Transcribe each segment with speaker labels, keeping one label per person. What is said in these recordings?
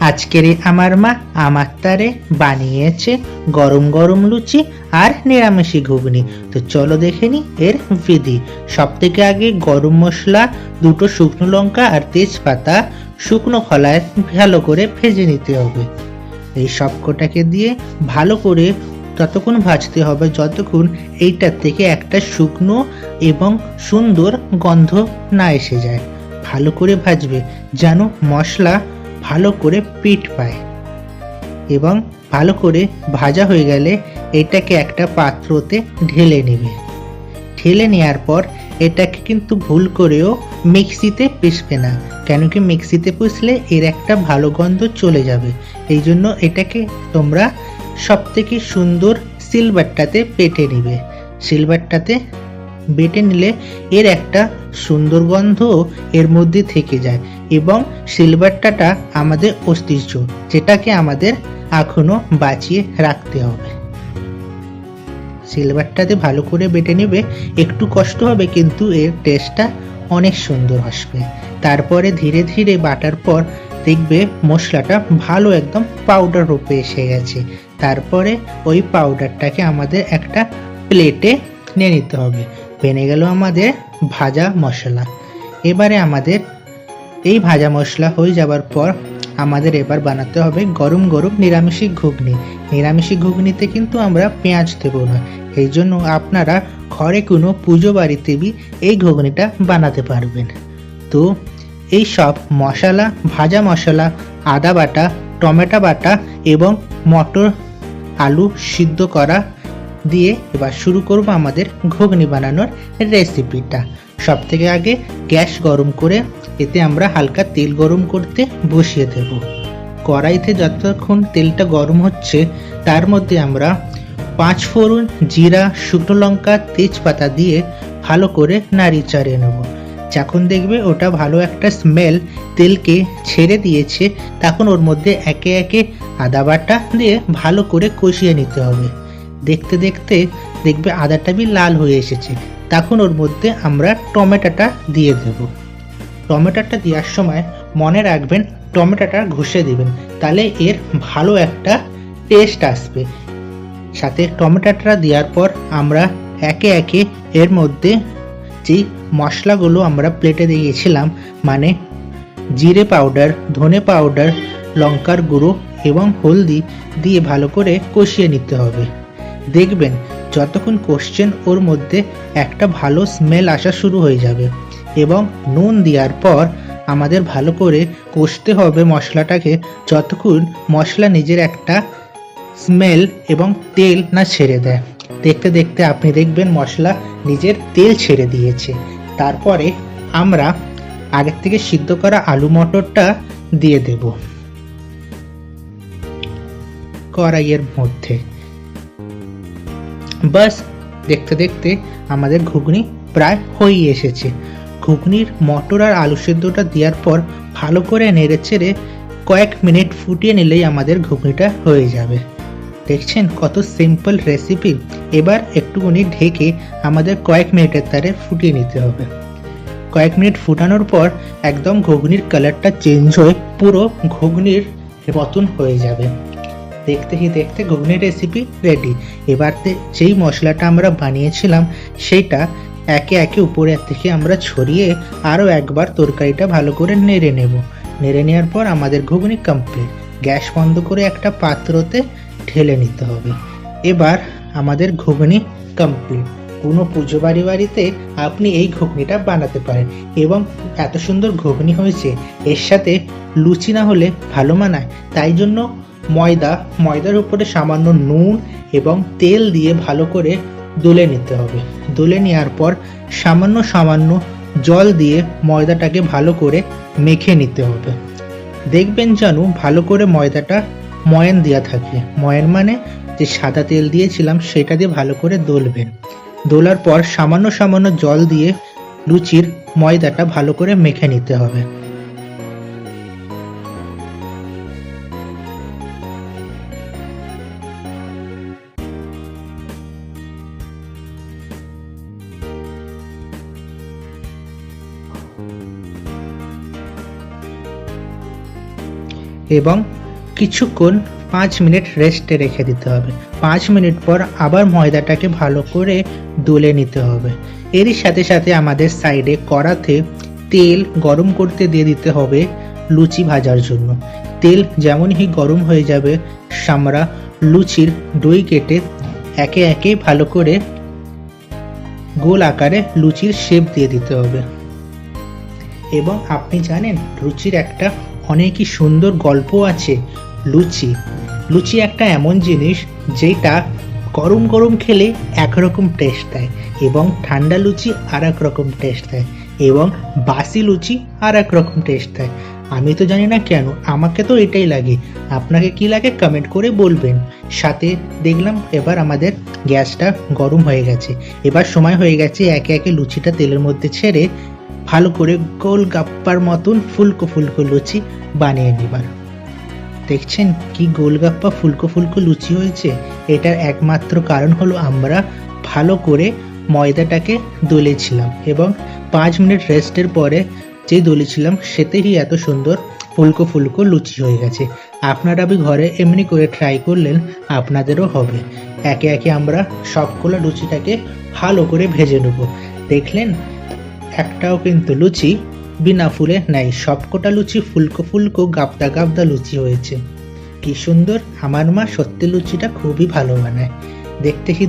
Speaker 1: আজকের আমার মা আমার তারে বানিয়েছে গরম গরম লুচি আর নিরামিষি ঘুগনি। তো চলো দেখে নি এর বিধি। সব থেকে আগে গরম মশলা, দুটো শুকনো লঙ্কা আর তেজপাতা শুকনো খোলায় ভালো করে ভেজে নিতে হবে। এই সবকটাকে দিয়ে ভালো করে ততক্ষণ ভাজতে হবে যতক্ষণ এইটার থেকে একটা শুকনো এবং সুন্দর গন্ধ না এসে যায়। ভালো করে ভাজবে যেন মশলা ভালো করে পিঠ পায়। এবং ভালো করে ভাজা হয়ে গেলে এটাকে একটা পাত্রতে ঢেলে নেবে। ঢেলে নেওয়ার পর এটাকে কিন্তু ভুল করেও মিক্সিতে পিষবে না, কেন কি মিক্সিতে পিষলে এর একটা ভালো গন্ধ চলে যাবে। এই জন্য এটাকে তোমরা সব থেকে সুন্দর সিলবারটাতে বেটে নিবে। সিলবারটাতে বেটে নিলে এর একটা সুন্দর গন্ধ এর মধ্যে থেকে যায় এবং সিলবারটাটা আমাদের ঐতিহ্য, যেটাকে আমাদের এখনো বাঁচিয়ে রাখতে হবে। সিলবারটাতে ভালো করে বেটে নেবে, একটু কষ্ট হবে কিন্তু এর টেস্টটা অনেক সুন্দর আসবে। তারপরে ধীরে ধীরে বাটার পর দেখবে মশলাটা ভালো একদম পাউডার রূপে এসে গেছে। তারপরে ওই পাউডারটাকে আমাদের একটা প্লেটে নিয়ে নিতে হবে। বেনে গেল আমাদের ভাজা মশলা। এবারে আমাদের এই ভাজা মশলা হয়ে যাবার পর আমাদের এবার বানাতে হবে গরম গরম নিরামিষি ঘুগনি। নিরামিষি ঘুগনিতে কিন্তু আমরা পেঁয়াজ দেবো না, এই জন্য আপনারা ঘরে কোনো পুজো বাড়িতে বি এই ঘুগনিটা বানাতে পারবেন। তো এই সব মশলা, ভাজা মশলা, আদা বাটা, টমেটো বাটা এবং মটর আলু সিদ্ধ করা দিয়ে এবার শুরু করব আমাদের ঘুগনি বানানোর রেসিপিটা। সব থেকে আগে গ্যাস গরম করে এতে আমরা হালকা তেল গরম করতে বসিয়ে দেব। কড়াইতে যতক্ষণ তেলটা গরম হচ্ছে তার মধ্যে আমরা 5 ফোড়ন, জিরা, শুকনো লঙ্কা, তেজপাতা দিয়ে ভালো করে নাড়ি চাড়িয়ে নেব। যখন দেখবে ওটা ভালো একটা স্মেল তেলকে ছেড়ে দিয়েছে তখন ওর মধ্যে একে একে আদা বাটা দিয়ে ভালো করে কষিয়ে নিতে হবে। দেখতে দেখতে দেখবে আদাটা বি লাল হয়ে এসেছে, তখন ওর মধ্যে আমরা টমেটোটা দিয়ে দেব। টমেটোটা দেওয়ার সময় মনে রাখবেন টমেটোটা ঘষে দিবেন, তাহলে এর ভালো একটা টেস্ট আসবে। সাথে টমেটোটা দেওয়ার পর আমরা একে একে এর মধ্যে যেই মশলাগুলো আমরা প্লেটে দিয়েছিলাম, মানে জিরে পাউডার, ধনে পাউডার, লঙ্কার গুঁড়ো এবং হলদি দিয়ে ভালো করে কষিয়ে নিতে হবে। দেখবেন যতক্ষণ কষছেন ওর মধ্যে একটা ভালো স্মেল আসা শুরু হয়ে যাবে এবং নুন দেওয়ার পর আমাদের ভালো করে কষতে হবে মশলাটাকে যতক্ষণ মশলা নিজের একটা স্মেল এবং তেল না ছেড়ে দেয়। দেখতে দেখতে আপনি দেখবেন মশলা নিজের তেল ছেড়ে দিয়েছে। তারপরে আমরা আগের থেকে সিদ্ধ করা আলু মটরটা দিয়ে দেব কড়াইয়ের মধ্যে। বাস দেখতে দেখতে আমাদের ঘুগনি প্রায় হয়ে এসেছে। ঘুগনির মটর আর আলু সেদ্ধটা দেওয়ার পর ভালো করে নেড়ে চেড়ে কয়েক মিনিট ফুটিয়ে নিলেই আমাদের ঘুগনিটা হয়ে যাবে। দেখছেন কত সিম্পল রেসিপি। এবার একটুখানি ঢেকে আমাদের কয়েক মিনিটের তারে ফুটিয়ে নিতে হবে। কয়েক মিনিট ফুটানোর পর একদম ঘুগনির কালারটা চেঞ্জ হয়ে পুরো ঘুগনির মতন হয়ে যাবে। দেখতে দেখতে ঘুগনির রেসিপি রেডি। এবার যেই মশলাটা আমরা বানিয়েছিলাম সেইটা একে একে উপরের থেকে আমরা ছড়িয়ে আরও একবার তরকারিটা ভালো করে নেড়ে নেব। নেড়ে নেওয়ার পর আমাদের ঘুগনি কমপ্লিট। গ্যাস বন্ধ করে একটা পাত্রতে ঢেলে নিতে হবে। এবার আমাদের ঘুগনি কমপ্লিট। কোনো পুজো বাড়িতে আপনি এই ঘুগনিটা বানাতে পারেন এবং এত সুন্দর ঘুগনি হয়েছে। এর সাথে লুচি না হলে ভালো মানায়, তাই জন্য ময়দার উপরে সামান্য নুন এবং তেল দিয়ে ভালো করে দলে নিতে হবে। দলে নেওয়ার পর সামান্য জল দিয়ে ময়দাটাকে ভালো করে মেখে নিতে হবে। দেখবেন যেন ভালো করে ময়দাটা ময়ান দেওয়া থাকে। ময়ান মানে যে সাদা তেল দিয়েছিলাম সেটা দিয়ে ভালো করে দলবেন। দোলার পর সামান্য জল দিয়ে লুচির ময়দাটা ভালো করে মেখে নিতে হবে। এবং কিছুক্ষণ 5 মিনিট রেস্টে রেখে দিতে হবে। 5 মিনিট পর আবার ময়দাটাকে ভালো করে ডলে নিতে হবে। এরই সাথে সাথে আমাদের সাইডে কড়াতে তেল গরম করতে দিয়ে দিতে হবে লুচি ভাজার জন্য। তেল যেমনই গরম হয়ে যাবে আমরা লুচির ডই কেটে একে একে ভালো করে গোল আকারে লুচির শেপ দিয়ে দিতে হবে। এবং আপনি জানেন লুচির একটা অনেকই সুন্দর গল্প আছে। লুচি একটা এমন জিনিস যেটা গরম গরম খেলে একরকম টেস্ট দেয় এবং ঠান্ডা লুচি আর এক রকম টেস্ট দেয় এবং বাসি লুচি আর এক রকম টেস্ট দেয়। আমি তো জানি না কেন, আমাকে তো এটাই লাগে। আপনাকে কি লাগে কমেন্ট করে বলবেন। সাথে দেখলাম এবার আমাদের গ্যাসটা গরম হয়ে গেছে। এবার সময় হয়ে গেছে একে একে লুচিটা তেলের মধ্যে ছেড়ে ভালো করে গোল গাপ্পার মতন ফুলকো ফুলকো লুচি বানিয়ে নেবার। দেখছেন কি গোলগাপ্পা ফুলকো ফুলকো লুচি হয়েছে? এটার একমাত্র কারণ হলো আমরা ভালো করে ময়দাটাকে দলেছিলাম এবং 5 মিনিট রেস্টের পরে যে দলেছিলাম সেতেই এত সুন্দর ফুলকো ফুলকো লুচি হয়ে গেছে। আপনারা ঘরে এমনি করে ট্রাই করলেন, আপনাদেরও হবে। একে একে আমরা সবগুলো লুচিটাকে ভালো করে ভেজে নেব। দেখলেন একটাও কিন্তু লুচি বিনা ফুলে নাই, সবকটা লুচি ফুলকো ফুলকো গাবদা গাবদা লুচি হয়েছে। কি সুন্দর! আমার মা সত্যি লুচিটা খুবই ভালো বানায়।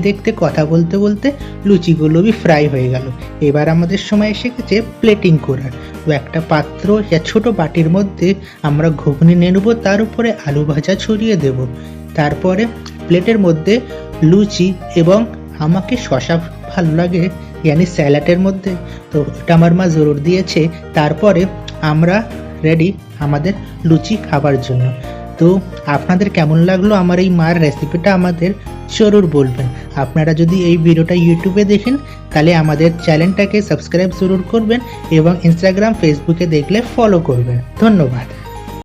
Speaker 1: দেখতে কথা বলতে বলতে লুচিগুলো ফ্রাই হয়ে গেল। এবার আমাদের সময় এসে গেছে প্লেটিং করার। তো একটা পাত্র বা ছোট বাটির মধ্যে আমরা ঘুগনি নিয়ে নেবো, তার উপরে আলু ভাজা ছড়িয়ে দেব। তারপরে প্লেটের মধ্যে লুচি এবং আমাকে শসা ভালো লাগে यानी স্যালাডের মধ্যে, তো এটা আমার মা জরুর দিয়েছে। তারপরে আমরা রেডি আমাদের লুচি খাবার জন্য। তো আপনাদের কেমন লাগলো আমার এই মার রেসিপিটা আমাদের জরুর বলবেন। আপনারা যদি এই ভিডিওটা ইউটিউবে দেখেন তাহলে আমাদের চ্যানেলটাকে সাবস্ক্রাইব জরুর করবেন এবং ইনস্টাগ্রাম ফেসবুকে দেখলে ফলো করবেন। ধন্যবাদ।